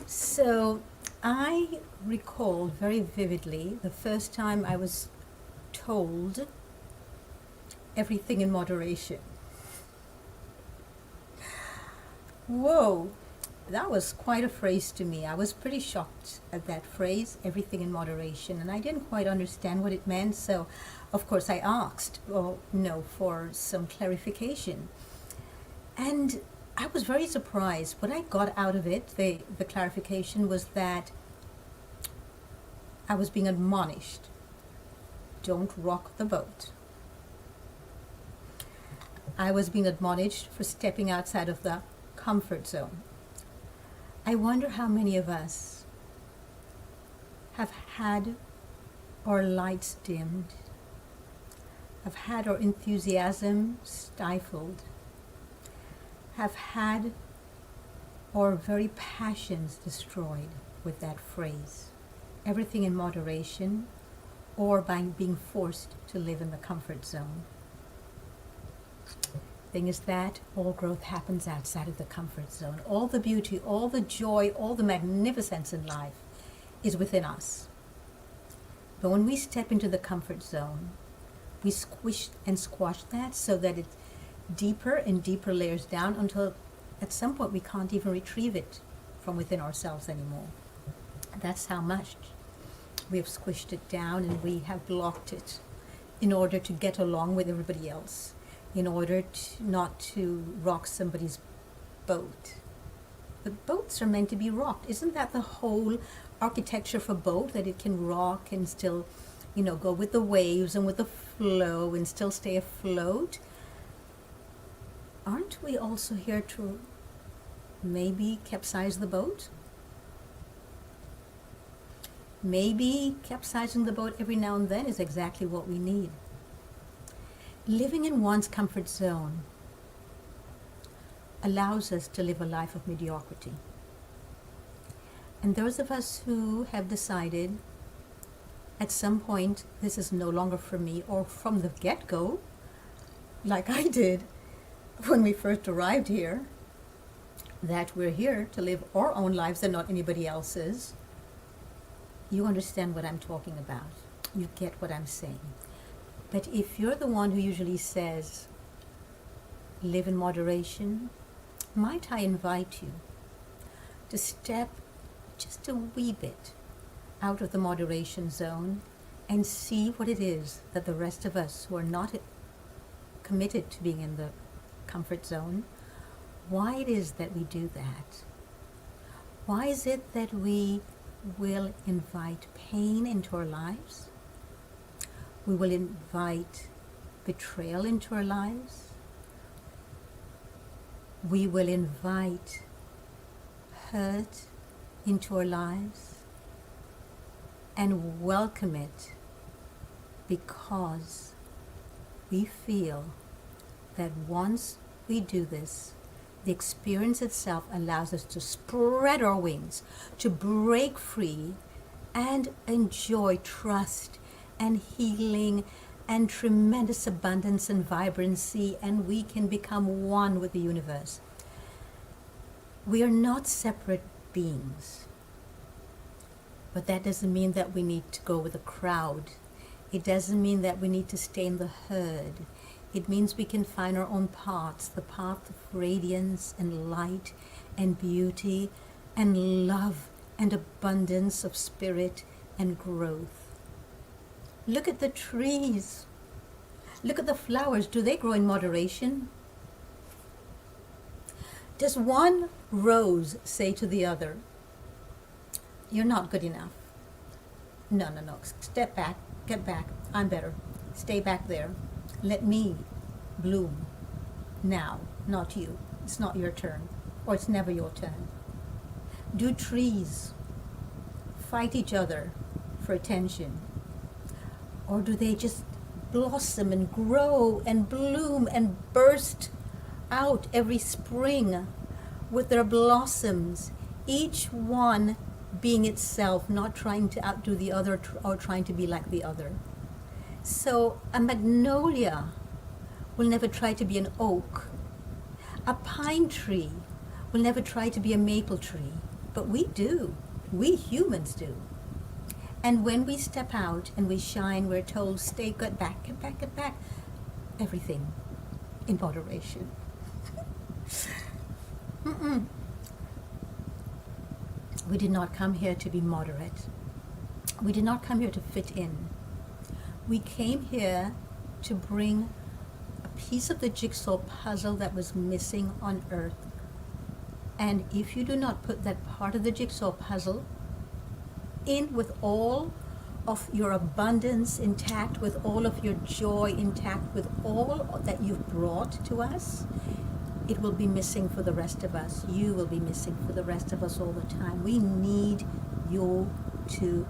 So I recall very vividly the first time I was told everything in moderation. Whoa, that was quite a phrase to me. I was pretty shocked at that phrase, everything in moderation, and I didn't quite understand what it meant. So, of course, I asked, for some clarification. And I was very surprised. What I got out of it, the clarification was that I was being admonished. Don't rock the boat. I was being admonished for stepping outside of the comfort zone. I wonder how many of us have had our lights dimmed, have had our enthusiasm stifled, have had our very passions destroyed with that phrase. Everything in moderation, or by being forced to live in the comfort zone. Thing is that all growth happens outside of the comfort zone. All the beauty, all the joy, all the magnificence in life is within us. But when we step into the comfort zone, we squish and squash that so that it deeper and deeper layers down until at some point we can't even retrieve it from within ourselves anymore. That's how much we have squished it down and we have blocked it in order to get along with everybody else, in order not to rock somebody's boat. But boats are meant to be rocked. Isn't that the whole architecture for a boat, that it can rock and still, go with the waves and with the flow and still stay afloat? Aren't we also here to maybe capsize the boat? Maybe capsizing the boat every now and then is exactly what we need. Living in one's comfort zone allows us to live a life of mediocrity. And those of us who have decided at some point this is no longer for me, or from the get-go, like I did when we first arrived here, that we're here to live our own lives and not anybody else's, you understand what I'm talking about. You get what I'm saying. But if you're the one who usually says, live in moderation, might I invite you to step just a wee bit out of the moderation zone and see what it is that the rest of us who are not committed to being in the comfort zone, why it is that we do that. Why is it that we will invite pain into our lives? We will invite betrayal into our lives. We will invite hurt into our lives and welcome it because we feel that once we do this, the experience itself allows us to spread our wings, to break free and enjoy trust and healing and tremendous abundance and vibrancy, and we can become one with the universe. We are not separate beings, but that doesn't mean that we need to go with the crowd. It doesn't mean that we need to stay in the herd. It means we can find our own paths, the path of radiance and light and beauty and love and abundance of spirit and growth. Look at the trees. Look at the flowers. Do they grow in moderation? Does one rose say to the other, you're not good enough? No. Step back. Get back. I'm better. Stay back there. Let me bloom now, not you. It's not your turn, or it's never your turn. Do trees fight each other for attention? Or do they just blossom and grow and bloom and burst out every spring with their blossoms, each one being itself, not trying to outdo the other or trying to be like the other? So a magnolia will never try to be an oak. A pine tree will never try to be a maple tree. But we do. We humans do. And when we step out and we shine, we're told, stay, get back, get back, get back. Everything in moderation. We did not come here to be moderate. We did not come here to fit in. We came here to bring a piece of the jigsaw puzzle that was missing on earth. And if you do not put that part of the jigsaw puzzle in with all of your abundance intact, with all of your joy intact, with all that you've brought to us, it will be missing for the rest of us. You will be missing for the rest of us all the time. We need you to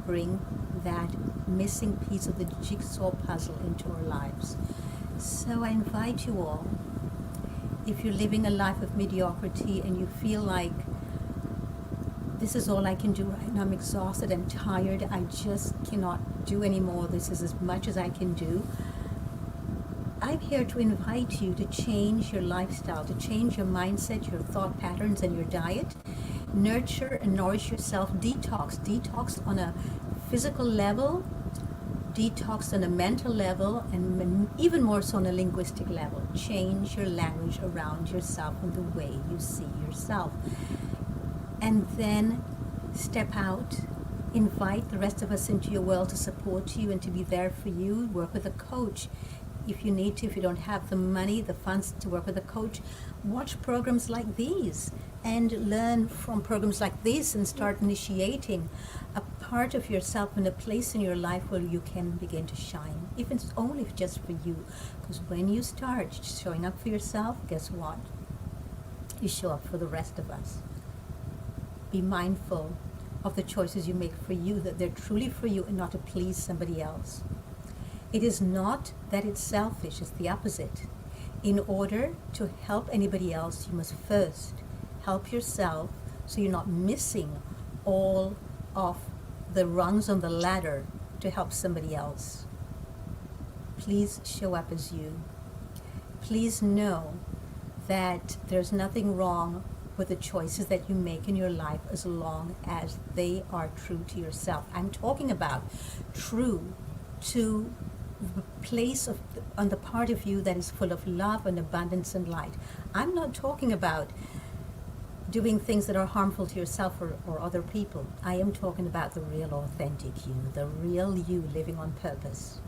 bring that missing piece of the jigsaw puzzle into our lives. So I invite you all, if you're living a life of mediocrity and you feel like this is all I can do right now, I'm exhausted, I'm tired, I just cannot do anymore, this is as much as I can do, I'm here to invite you to change your lifestyle, to change your mindset, your thought patterns, and your diet. Nurture and nourish yourself. Detox on a physical level, detox on a mental level, and even more so on a linguistic level. Change your language around yourself and the way you see yourself. And then step out, invite the rest of us into your world to support you and to be there for you. Work with a coach if you need to. If you don't have the money, the funds to work with a coach, watch programs like these and learn from programs like this and start initiating a part of yourself in a place in your life where you can begin to shine, if it's only just for you. Because when you start showing up for yourself, guess what? You show up for the rest of us. Be mindful of the choices you make for you, that they're truly for you and not to please somebody else. It is not that it's selfish, it's the opposite. In order to help anybody else, you must first help yourself so you're not missing all of the rungs on the ladder to help somebody else. Please show up as you. Please know that there's nothing wrong with the choices that you make in your life as long as they are true to yourself. I'm talking about true to the place on the part of you that is full of love and abundance and light. I'm not talking about doing things that are harmful to yourself or other people. I am talking about the real authentic you, the real you living on purpose.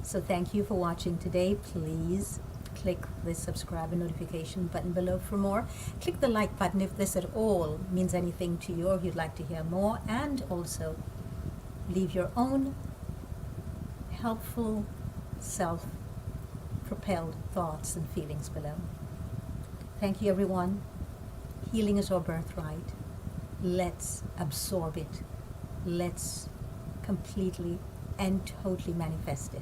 So thank you for watching today. Please click the subscribe and notification button below for more. Click the like button if this at all means anything to you or if you'd like to hear more, and also leave your own helpful self-propelled thoughts and feelings below. Thank you, everyone. Healing is our birthright. Let's absorb it. Let's completely and totally manifest it.